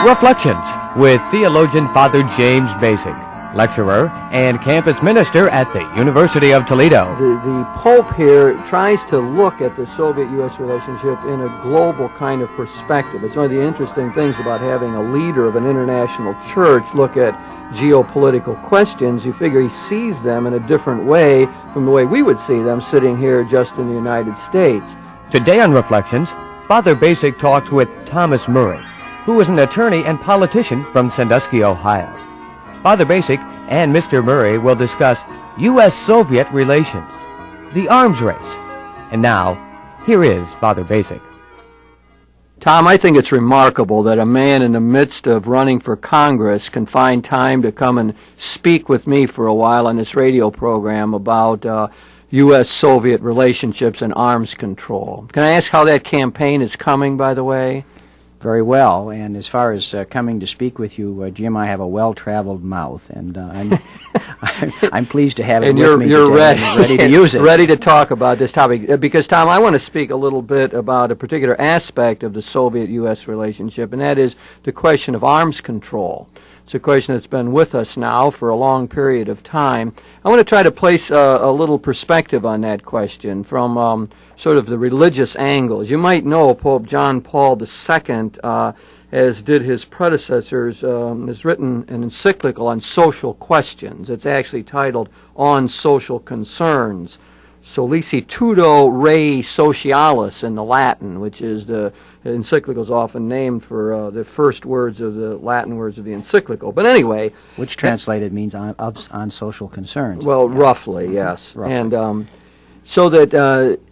Reflections with theologian Father James Bacik, lecturer and campus minister at the University of Toledo. The Pope here tries to look at the Soviet-U.S. relationship in a global kind of perspective. It's one of the interesting things about having a leader of an international church look at geopolitical questions. You figure he sees them in a different way from the way we would see them sitting here just in the United States. Today on Reflections, Father Bacik talks with Thomas Murray, who is an attorney and politician from Sandusky, Ohio. Father Bacik and Mr. Murray will discuss U.S.-Soviet relations, the arms race. And now, here is Father Bacik. Tom, I think it's remarkable that a man in the midst of running for Congress can find time to come and speak with me for a while on this radio program about U.S.-Soviet relationships and arms control. Can I ask how that campaign is coming, by the way? Very well, and as far as coming to speak with you, Jim, I have a well-traveled mouth, and I'm pleased to have it with me today. And ready to use it. Ready to talk about this topic. Because, Tom, I want to speak a little bit about a particular aspect of the Soviet-U.S. relationship, and that is the question of arms control. It's a question that's been with us now for a long period of time. I want to try to place a little perspective on that question from sort of the religious angle. As you might know, Pope John Paul II, as did his predecessors, has written an encyclical on social questions. It's actually titled On Social Concerns, Solicitudo Rei Socialis in the Latin, which is the encyclical is often named for the first words of the Latin words of the encyclical. But anyway, which translated means on social concerns. Well, yeah. Roughly, yes. Roughly. And so that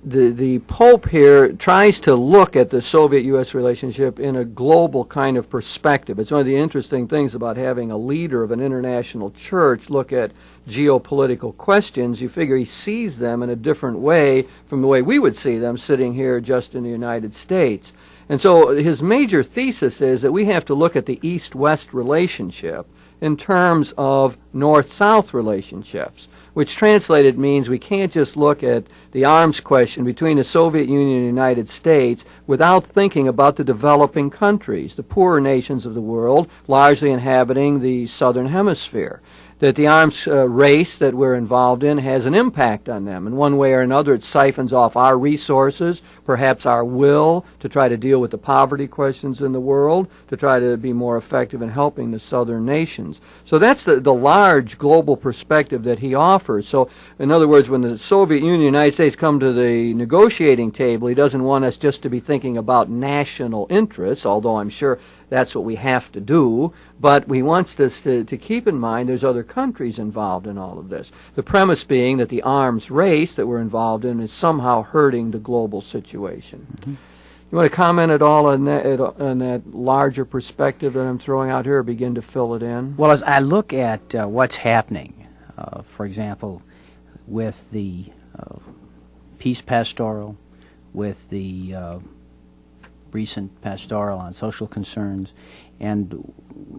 the Pope here tries to look at the Soviet-U.S. relationship in a global kind of perspective. It's one of the interesting things about having a leader of an international church look at geopolitical questions. You figure he sees them in a different way from the way we would see them sitting here just in the United States. And so his major thesis is that we have to look at the East-West relationship in terms of North-South relationships, which translated means we can't just look at the arms question between the Soviet Union and the United States without thinking about the developing countries, the poorer nations of the world, largely inhabiting the southern hemisphere. That the arms race that we're involved in has an impact on them. In one way or another, it siphons off our resources, perhaps our will, to try to deal with the poverty questions in the world, to try to be more effective in helping the southern nations. So that's the large global perspective that he offers. So, in other words, when the Soviet Union and the United States come to the negotiating table, he doesn't want us just to be thinking about national interests, although I'm sure that's what we have to do, but he wants us to keep in mind there's other countries involved in all of this. The premise being that the arms race that we're involved in is somehow hurting the global situation. Mm-hmm. You want to comment at all on that larger perspective that I'm throwing out here, or begin to fill it in? Well, as I look at what's happening, for example, with the peace pastoral, with the recent pastoral on social concerns, and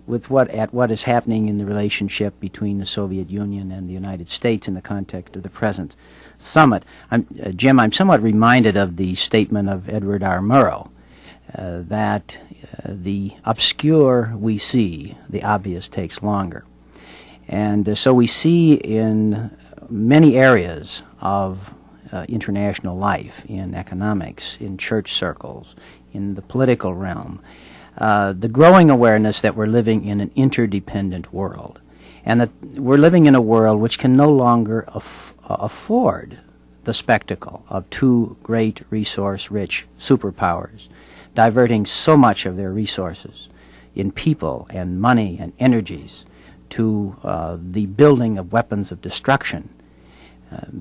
with what is happening in the relationship between the Soviet Union and the United States in the context of the present summit, Jim, I'm somewhat reminded of the statement of Edward R. Murrow that the obscure we see, the obvious takes longer. And so we see in many areas of international life, in economics, in church circles, in the political realm, the growing awareness that we're living in an interdependent world, and that we're living in a world which can no longer afford the spectacle of two great resource-rich superpowers diverting so much of their resources in people and money and energies to the building of weapons of destruction,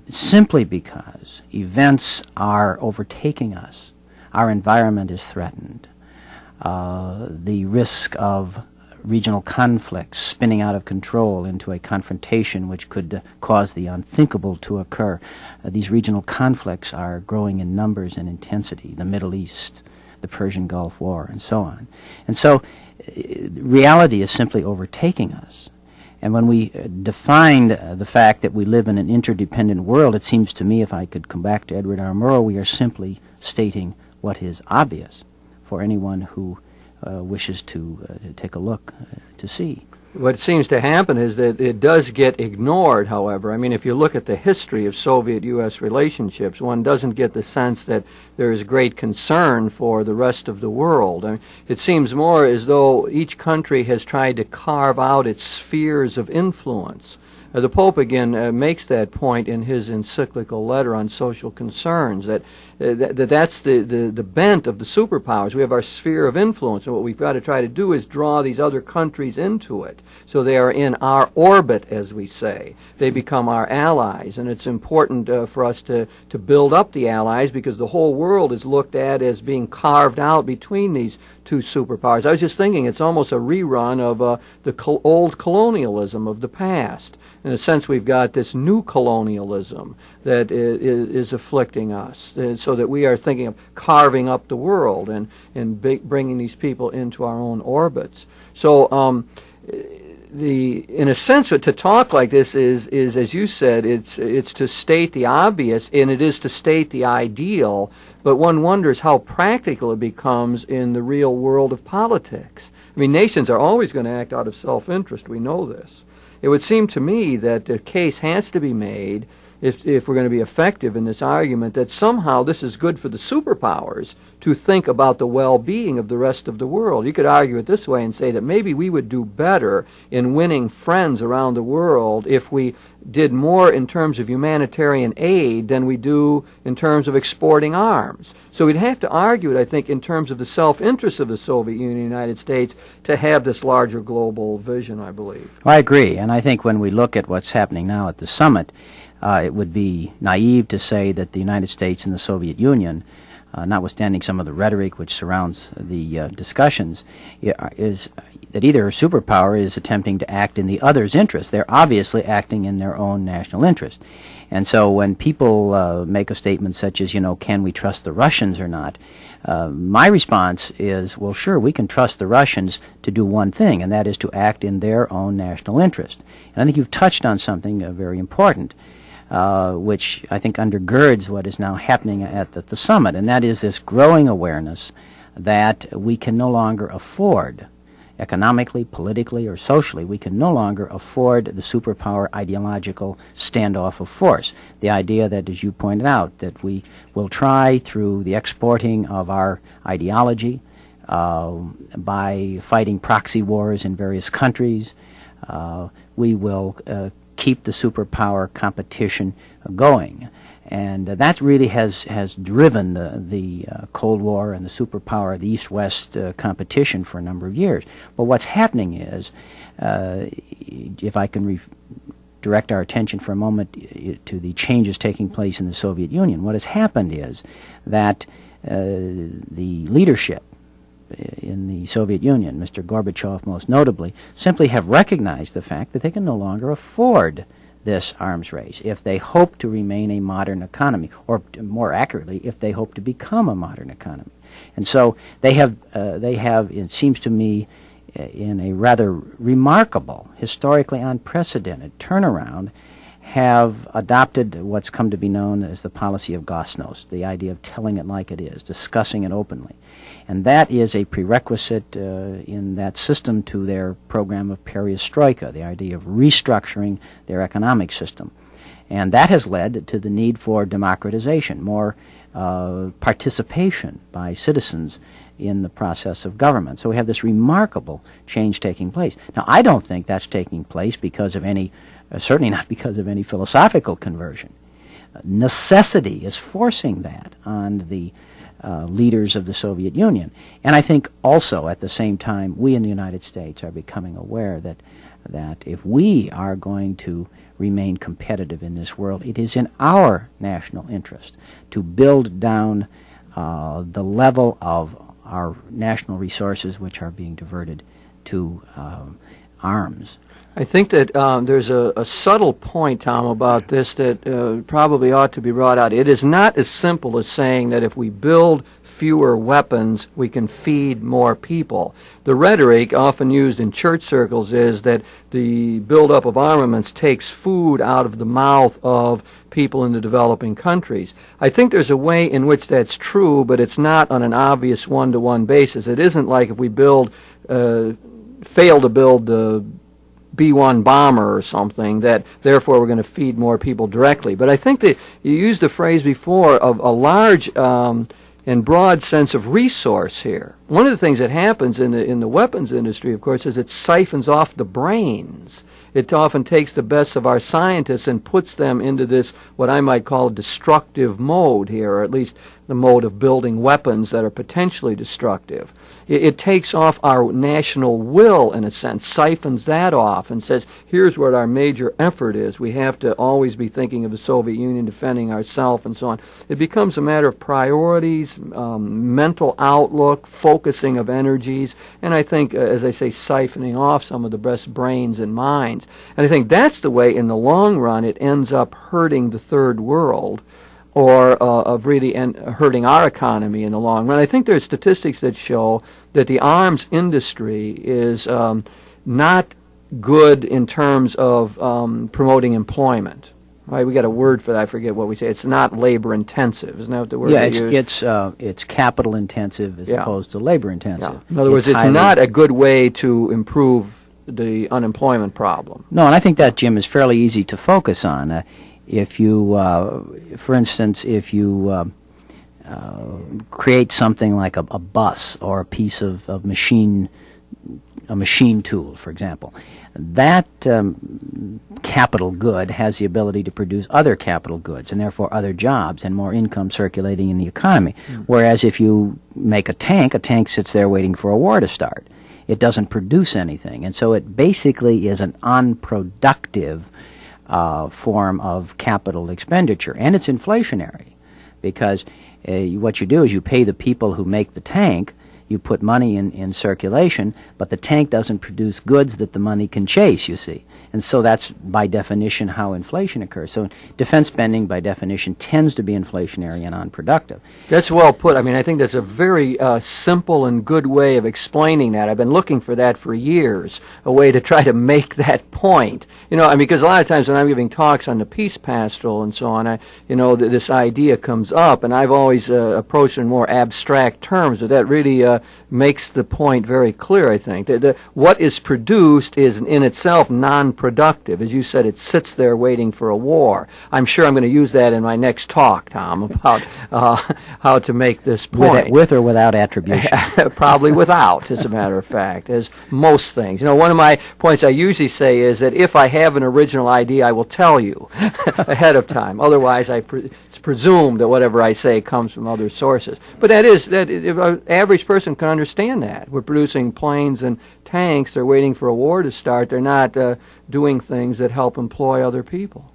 simply because events are overtaking us. Our environment is threatened. The risk of regional conflicts spinning out of control into a confrontation which could cause the unthinkable to occur. These regional conflicts are growing in numbers and intensity. The Middle East, the Persian Gulf War, and so on. And so reality is simply overtaking us. And when we define the fact that we live in an interdependent world, it seems to me, if I could come back to Edward R. Murrow, we are simply stating what is obvious for anyone who wishes to take a look to see. What seems to happen is that it does get ignored, however. I mean, if you look at the history of Soviet-U.S. relationships, one doesn't get the sense that there is great concern for the rest of the world. I mean, it seems more as though each country has tried to carve out its spheres of influence. The Pope again makes that point in his encyclical letter on social concerns, that's the bent of the superpowers. We have our sphere of influence, and what we've got to try to do is draw these other countries into it, so they are in our orbit, as we say. They become our allies, and it's important for us to build up the allies, because the whole world is looked at as being carved out between these two superpowers. I was just thinking it's almost a rerun of the old colonialism of the past. In a sense, we've got this new colonialism that is afflicting us, so that we are thinking of carving up the world and bringing these people into our own orbits. So, in a sense, to talk like this is, as you said, it's to state the obvious, and it is to state the ideal, but one wonders how practical it becomes in the real world of politics. I mean, nations are always going to act out of self-interest. We know this. It would seem to me that the case has to be made, if we're going to be effective in this argument, that somehow this is good for the superpowers to think about the well-being of the rest of the world. You could argue it this way and say that maybe we would do better in winning friends around the world if we did more in terms of humanitarian aid than we do in terms of exporting arms. So we'd have to argue it, I think, in terms of the self-interest of the Soviet Union and the United States to have this larger global vision, I believe. I agree, and I think when we look at what's happening now at the summit, it would be naive to say that the United States and the Soviet Union, notwithstanding some of the rhetoric which surrounds the discussions, is that either superpower is attempting to act in the other's interest. They're obviously acting in their own national interest. And so when people make a statement such as, can we trust the Russians or not, my response is, well, sure, we can trust the Russians to do one thing, and that is to act in their own national interest. And I think you've touched on something very important, which I think undergirds what is now happening at the summit, and that is this growing awareness that we can no longer afford, economically, politically, or socially, we can no longer afford the superpower ideological standoff of force. The idea that, as you pointed out, that we will try through the exporting of our ideology, by fighting proxy wars in various countries, we will keep the superpower competition going. And that really has driven the Cold War and the superpower, the East-West competition for a number of years. But what's happening is, if I can direct our attention for a moment to the changes taking place in the Soviet Union, what has happened is that the leadership in the Soviet Union, Mr. Gorbachev most notably, simply have recognized the fact that they can no longer afford this arms race if they hope to remain a modern economy, or more accurately, if they hope to become a modern economy. And so they have, it seems to me, in a rather remarkable, historically unprecedented turnaround, have adopted what's come to be known as the policy of glasnost, the idea of telling it like it is, discussing it openly. And that is a prerequisite in that system to their program of perestroika, the idea of restructuring their economic system. And that has led to the need for democratization, more participation by citizens in the process of government. So we have this remarkable change taking place. Now, I don't think that's taking place because of any, certainly not because of any philosophical conversion. Necessity is forcing that on the leaders of the Soviet Union. And I think also at the same time we in the United States are becoming aware that if we are going to remain competitive in this world, it is in our national interest to build down the level of our national resources which are being diverted to arms. I think that there's a subtle point, Tom, about this that probably ought to be brought out. It is not as simple as saying that if we build fewer weapons, we can feed more people. The rhetoric often used in church circles is that the buildup of armaments takes food out of the mouth of people in the developing countries. I think there's a way in which that's true, but it's not on an obvious one-to-one basis. It isn't like if we fail to build the B-1 bomber or something, that therefore we're going to feed more people directly. But I think that you used the phrase before of a large and broad sense of resource here. One of the things that happens in the weapons industry, of course, is it siphons off the brains. It often takes the best of our scientists and puts them into this, what I might call a destructive mode here, or at least the mode of building weapons that are potentially destructive. It takes off our national will, in a sense, siphons that off and says, here's what our major effort is. We have to always be thinking of the Soviet Union defending ourselves and so on. It becomes a matter of priorities, mental outlook, focusing of energies, and I think, as I say, siphoning off some of the best brains and minds. And I think that's the way, in the long run, it ends up hurting the third world, or of really hurting our economy in the long run. I think there's statistics that show that the arms industry is not good in terms of promoting employment. Right? We got a word for that. I forget what we say. It's not labor intensive. Isn't that what the word we use? It's capital intensive as opposed to labor intensive. Yeah. In other words, it's not a good way to improve the unemployment problem. No, and I think that, Jim, is fairly easy to focus on. If you, for instance, if you create something like a bus or a piece of a machine tool, for example, that capital good has the ability to produce other capital goods and therefore other jobs and more income circulating in the economy. Whereas if you make a tank sits there waiting for a war to start. It doesn't produce anything, and so it basically is an unproductive form of capital expenditure, and it's inflationary, because what you do is you pay the people who make the tank, you put money in circulation, but the tank doesn't produce goods that the money can chase, you see. And so that's, by definition, how inflation occurs. So defense spending, by definition, tends to be inflationary and unproductive. That's well put. I mean, I think that's a very simple and good way of explaining that. I've been looking for that for years, a way to try to make that point. You know, I mean, because a lot of times when I'm giving talks on the peace pastoral and so on, this idea comes up, and I've always approached it in more abstract terms, but that really makes the point very clear, I think. What is produced is in itself non-productive. As you said, it sits there waiting for a war. I'm sure I'm going to use that in my next talk, Tom, about how to make this point. With or without attribution? Probably without, as a matter of fact, as most things. You know, one of my points I usually say is that if I have an original idea, I will tell you ahead of time. Otherwise, it's presumed that whatever I say comes from other sources. But if an average person can understand that. We're producing planes and tanks. They're waiting for a war to start. They're not doing things that help employ other people.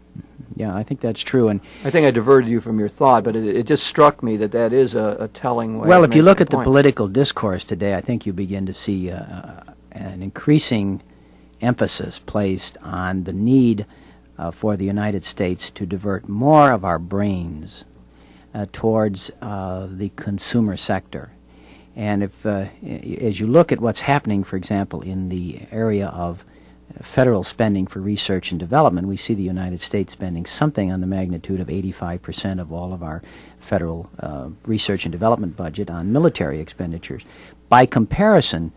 Yeah, I think that's true. And I think I diverted you from your thought, but it just struck me that is a telling way. Well, if you look at the political discourse today, I think you begin to see an increasing emphasis placed on the need for the United States to divert more of our brains towards the consumer sector. And if, as you look at what's happening, for example, in the area of federal spending for research and development, we see the United States spending something on the magnitude of 85% of all of our federal research and development budget on military expenditures. By comparison,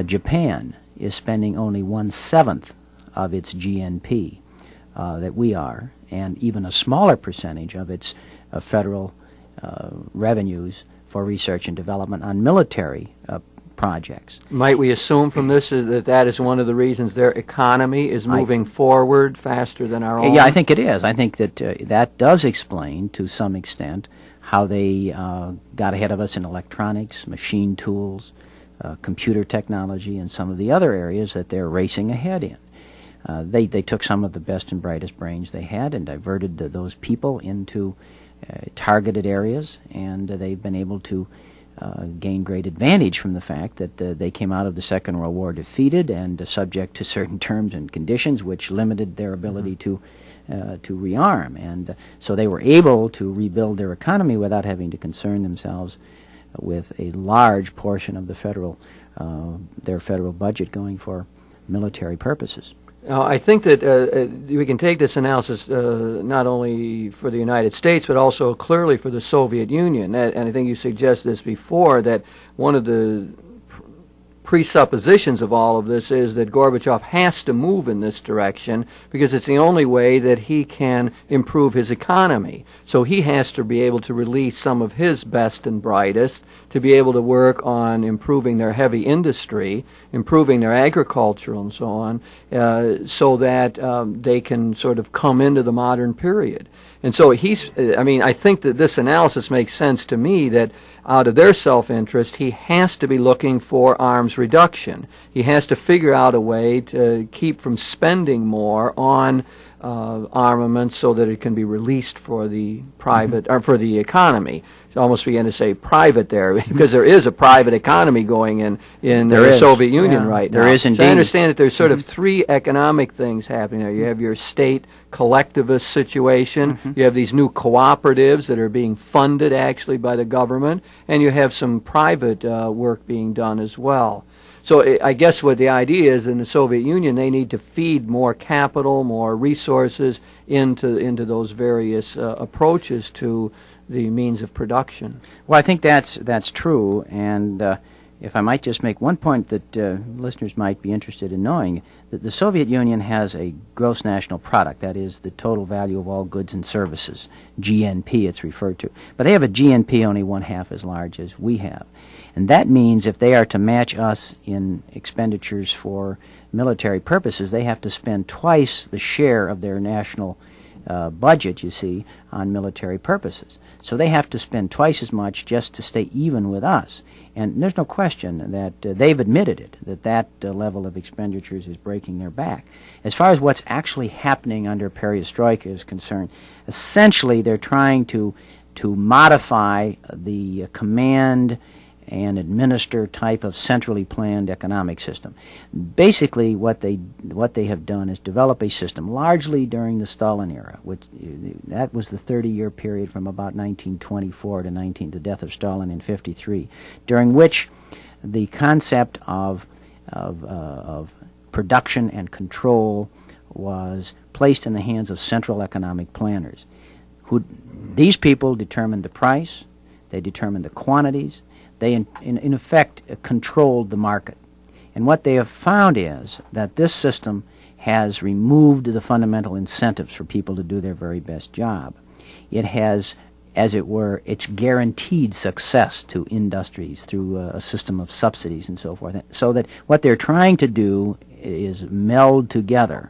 Japan is spending only 1/7 of its GNP that we are, and even a smaller percentage of its federal revenues for research and development on military projects. Might we assume from this that is one of the reasons their economy is moving forward faster than our own? Yeah, I think it is. I think that that does explain, to some extent, how they got ahead of us in electronics, machine tools, computer technology, and some of the other areas that they're racing ahead in. They took some of the best and brightest brains they had and diverted those people into targeted areas, and they've been able to gain great advantage from the fact that they came out of the Second World War defeated and subject to certain terms and conditions which limited their ability to rearm. And so they were able to rebuild their economy without having to concern themselves with a large portion of the their federal budget going for military purposes. I think that we can take this analysis not only for the United States, but also clearly for the Soviet Union. And I think you suggested this before, that one of the presuppositions of all of this is that Gorbachev has to move in this direction because it's the only way that he can improve his economy. So he has to be able to release some of his best and brightest to be able to work on improving their heavy industry, improving their agriculture and so on, so that they can sort of come into the modern period. And so I think that this analysis makes sense to me, that out of their self-interest, he has to be looking for arms reduction. He has to figure out a way to keep from spending more on armaments so that it can be released for the private, or for the economy. I almost began to say private there, because there is a private economy going in the Soviet Union right now. There is indeed. So I understand that there's sort of three economic things happening there. You have your state collectivist situation, you have these new cooperatives that are being funded actually by the government, and you have some private work being done as well. So I guess what the idea is, in the Soviet Union, they need to feed more capital, more resources into those various approaches to the means of production. Well, I think that's true, and if I might just make one point that listeners might be interested in knowing, that the Soviet Union has a gross national product, that is the total value of all goods and services, GNP it's referred to. But they have a GNP only one half as large as we have. And that means if they are to match us in expenditures for military purposes, they have to spend twice the share of their national budget, you see, on military purposes. So they have to spend twice as much just to stay even with us. And there's no question that they've admitted it, that level of expenditures is breaking their back. As far as what's actually happening under perestroika is concerned, essentially they're trying to modify the command and administer type of centrally planned economic system. Basically, what they have done is develop a system largely during the Stalin era, which that was the 30-year period from about 1924 to the death of Stalin in 1953, during which the concept of production and control was placed in the hands of central economic planners. These people determined the price, they determined the quantities. They, in effect, controlled the market. And what they have found is that this system has removed the fundamental incentives for people to do their very best job. It has, as it were, it's guaranteed success to industries through a system of subsidies and so forth. So that what they're trying to do is meld together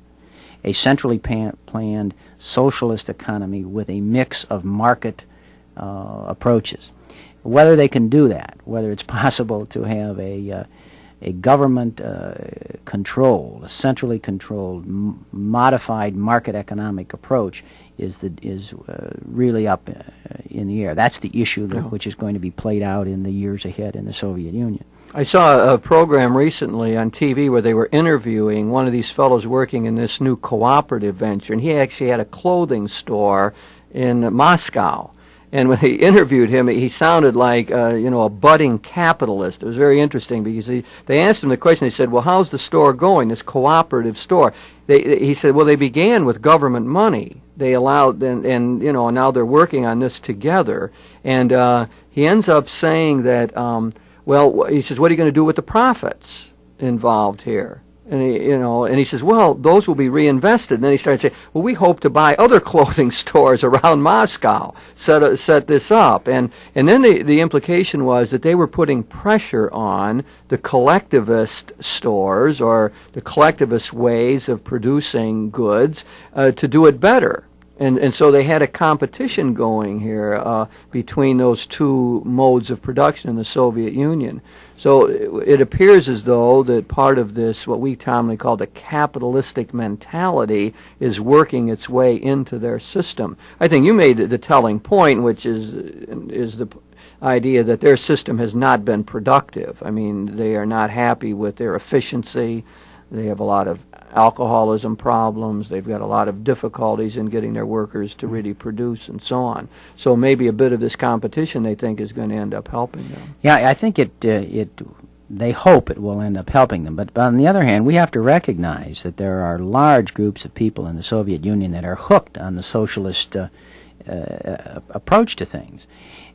a centrally planned socialist economy with a mix of market approaches. Whether they can do that, whether it's possible to have a government controlled, a centrally controlled, modified market economic approach is really up in the air. That's the issue which is going to be played out in the years ahead in the Soviet Union. I saw a program recently on TV where they were interviewing one of these fellows working in this new cooperative venture, and he actually had a clothing store in Moscow. And when they interviewed him, he sounded like a budding capitalist. It was very interesting because they asked him the question. They said, "Well, how's the store going? This cooperative store?" He said, "Well, they began with government money. They allowed, and now they're working on this together." And he ends up saying that, he says, "What are you going to do with the profits involved here?" And he says, "Well, those will be reinvested." And then he started saying, "Well, we hope to buy other clothing stores around Moscow, set this up." And then the implication was that they were putting pressure on the collectivist stores or the collectivist ways of producing goods to do it better. And so they had a competition going here between those two modes of production in the Soviet Union. So it appears as though that part of this, what we commonly call the capitalistic mentality, is working its way into their system. I think you made the telling point, which is the idea that their system has not been productive. I mean, they are not happy with their efficiency. They have a lot of alcoholism problems. They've got a lot of difficulties in getting their workers to really produce and so on. So maybe a bit of this competition they think is going to end up helping them. Yeah, I think they hope it will end up helping them. But on the other hand, we have to recognize that there are large groups of people in the Soviet Union that are hooked on the socialist approach to things.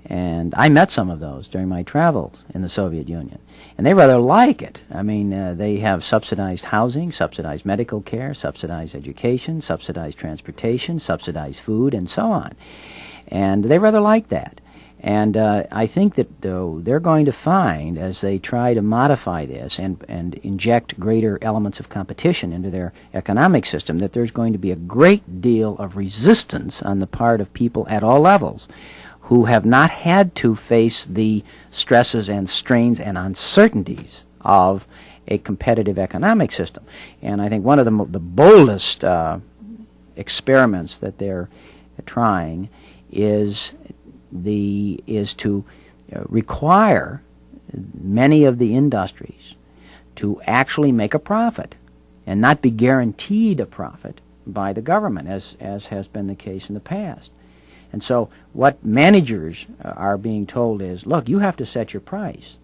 And I met some of those during my travels in the Soviet Union. And they rather like it. I mean, they have subsidized housing, subsidized medical care, subsidized education, subsidized transportation, subsidized food, and so on. And they rather like that. And I think that they're going to find, as they try to modify this and inject greater elements of competition into their economic system, that there's going to be a great deal of resistance on the part of people at all levels who have not had to face the stresses and strains and uncertainties of a competitive economic system. And I think one of the boldest experiments that they're trying is to require many of the industries to actually make a profit and not be guaranteed a profit by the government, as has been the case in the past. And so what managers are being told is, look, you have to set your price,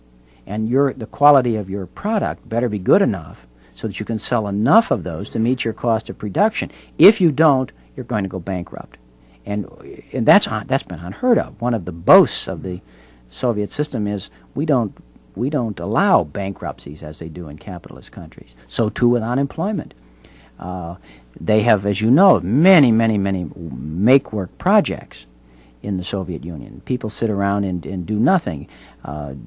and the quality of your product better be good enough so that you can sell enough of those to meet your cost of production. If you don't, you're going to go bankrupt. And that's been unheard of. One of the boasts of the Soviet system is we don't allow bankruptcies as they do in capitalist countries. So too with unemployment. They have, as you know, many make-work projects in the Soviet Union. People sit around and do nothing.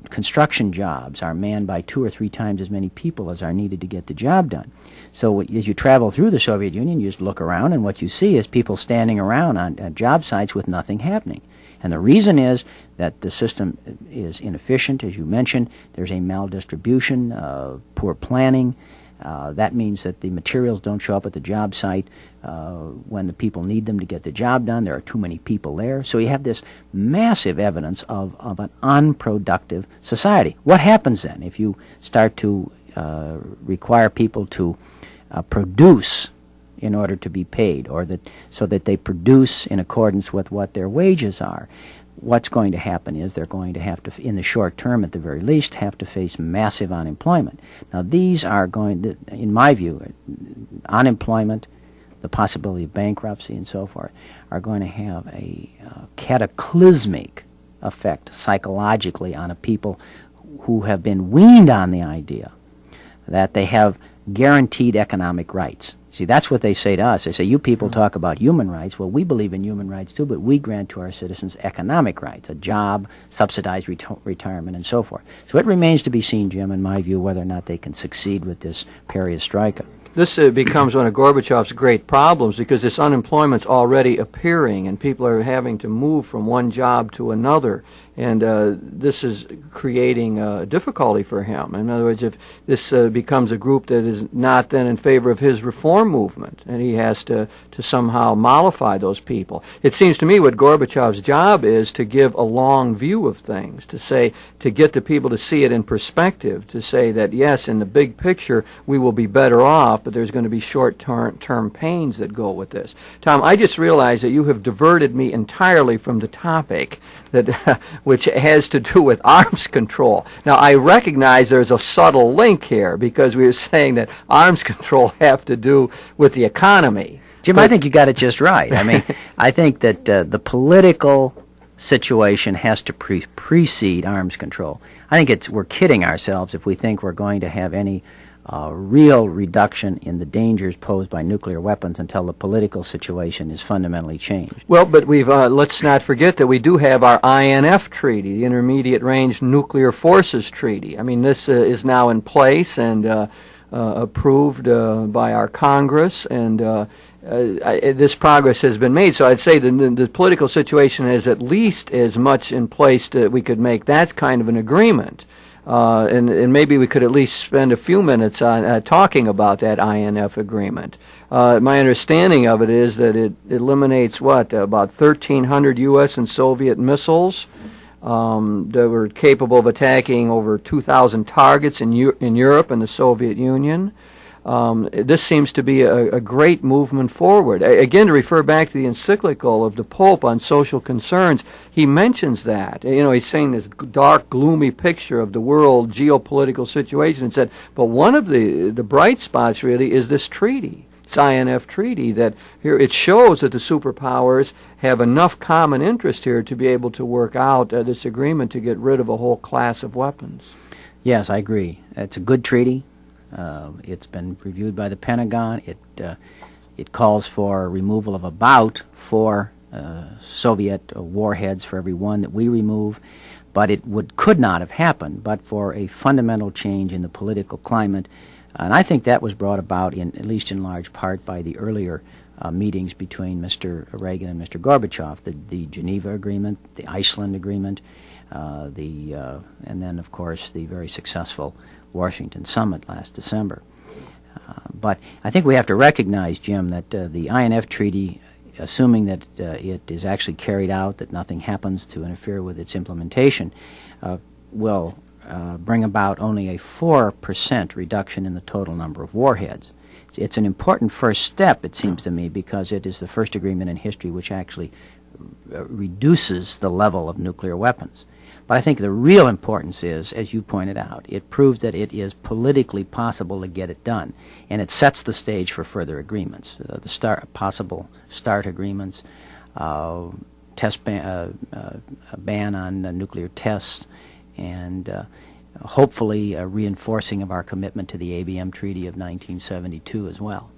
Construction jobs are manned by 2 or 3 times as many people as are needed to get the job done. So as you travel through the Soviet Union, you just look around, and what you see is people standing around on job sites with nothing happening. And the reason is that the system is inefficient, as you mentioned. There's a maldistribution, poor planning. That means that the materials don't show up at the job site when the people need them to get the job done. There are too many people there. So you have this massive evidence of an unproductive society. What happens then if you start to require people to produce in order to be paid, or so that they produce in accordance with what their wages are? What's going to happen is they're going to have to, in the short term at the very least, have to face massive unemployment. Now these are going to, in my view, unemployment, the possibility of bankruptcy and so forth, are going to have a cataclysmic effect psychologically on a people who have been weaned on the idea that they have guaranteed economic rights. See, that's what they say to us. They say, you people talk about human rights. Well, we believe in human rights too, but we grant to our citizens economic rights, a job, subsidized retirement, and so forth. So it remains to be seen, Jim, in my view, whether or not they can succeed with this perestroika. This becomes one of Gorbachev's great problems, because this unemployment's already appearing and people are having to move from one job to another. And this is creating difficulty for him. In other words, if this becomes a group that is not then in favor of his reform movement, and he has to somehow mollify those people. It seems to me what Gorbachev's job is to give a long view of things, to get the people to see it in perspective, to say that, yes, in the big picture, we will be better off, but there's going to be short-term pains that go with this. Tom, I just realized that you have diverted me entirely from the topic that which has to do with arms control. Now, I recognize there's a subtle link here, because we were saying that arms control have to do with the economy. Jim, I think you got it just right. I mean, I think that the political situation has to precede arms control. I think we're kidding ourselves if we think we're going to have any real reduction in the dangers posed by nuclear weapons until the political situation is fundamentally changed. Well, but we've let's not forget that we do have our INF treaty, the Intermediate Range Nuclear Forces Treaty. I mean, this is now in place and approved by our Congress, and this progress has been made. So I'd say the political situation is at least as much in place that we could make that kind of an agreement. And maybe we could at least spend a few minutes on talking about that INF agreement. My understanding of it is that it eliminates, about 1,300 U.S. and Soviet missiles that were capable of attacking over 2,000 targets in Europe and the Soviet Union. this seems to be a great movement forward. Again, to refer back to the encyclical of the Pope on social concerns, he mentions that. He's saying this dark, gloomy picture of the world geopolitical situation and said, but one of the bright spots really is this treaty. It's INF treaty that here it shows that the superpowers have enough common interest here to be able to work out this agreement to get rid of a whole class of weapons. Yes, I agree. It's a good treaty. It's been reviewed by the Pentagon. It calls for removal of about 4 Soviet warheads for every one that we remove, but it could not have happened but for a fundamental change in the political climate. And I think that was brought about, at least in large part, by the earlier meetings between Mr. Reagan and Mr. Gorbachev, the Geneva Agreement, the Iceland Agreement, and then, of course, the very successful Washington Summit last December. But I think we have to recognize, Jim, that the INF Treaty, assuming that it is actually carried out, that nothing happens to interfere with its implementation, will bring about only a 4% reduction in the total number of warheads. It's an important first step, it seems to me, because it is the first agreement in history which actually reduces the level of nuclear weapons. But I think the real importance is, as you pointed out, it proves that it is politically possible to get it done, and it sets the stage for further agreements, possible START agreements, a ban on nuclear tests, and hopefully a reinforcing of our commitment to the ABM Treaty of 1972 as well.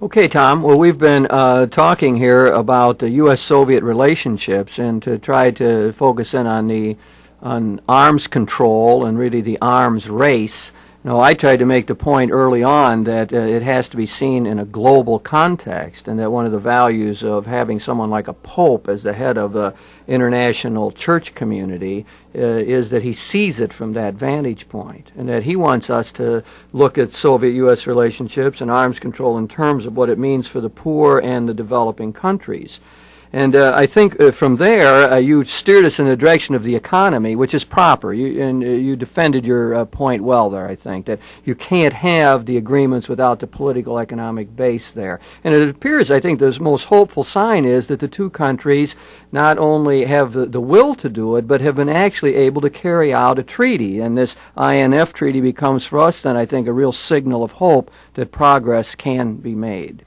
Okay, Tom. Well, we've been talking here about the U.S.-Soviet relationships, and to try to focus in on arms control and really the arms race. I tried to make the point early on that it has to be seen in a global context, and that one of the values of having someone like a pope as the head of the international church community is that he sees it from that vantage point, and that he wants us to look at Soviet-U.S. relationships and arms control in terms of what it means for the poor and the developing countries. And I think from there, you steered us in the direction of the economy, which is proper. You defended your point well there, I think, that you can't have the agreements without the political economic base there. And it appears, I think, the most hopeful sign is that the two countries not only have the will to do it, but have been actually able to carry out a treaty. And this INF treaty becomes for us, then, I think, a real signal of hope that progress can be made.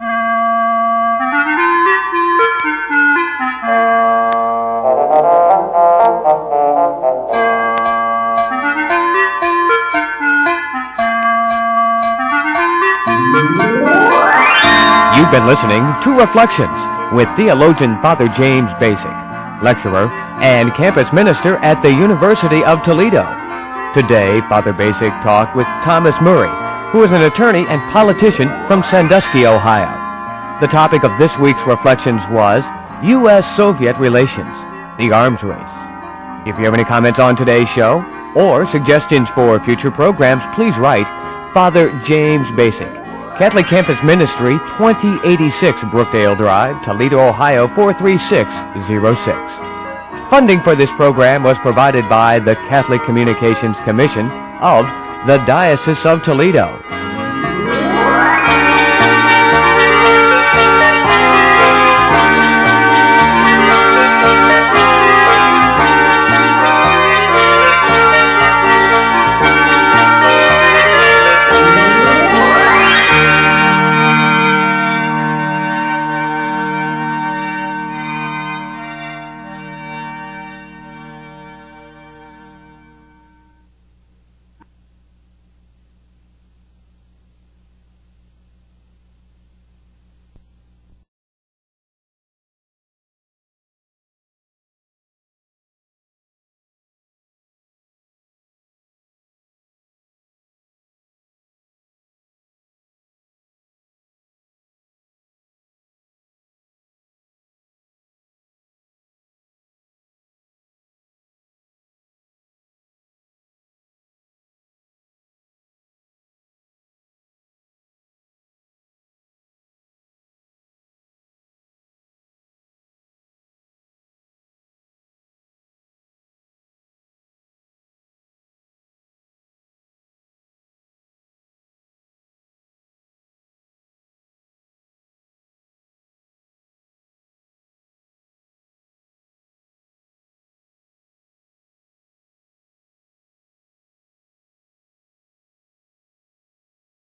You've been listening to Reflections with theologian Father James Bacik, lecturer and campus minister at the University of Toledo. Today, Father Bacik talked with Thomas Murray, who is an attorney and politician from Sandusky, Ohio. The topic of this week's Reflections was U.S.-Soviet relations, the arms race. If you have any comments on today's show or suggestions for future programs, please write Father James Bacik, Catholic Campus Ministry, 2086 Brookdale Drive, Toledo, Ohio, 43606. Funding for this program was provided by the Catholic Communications Commission of the Diocese of Toledo.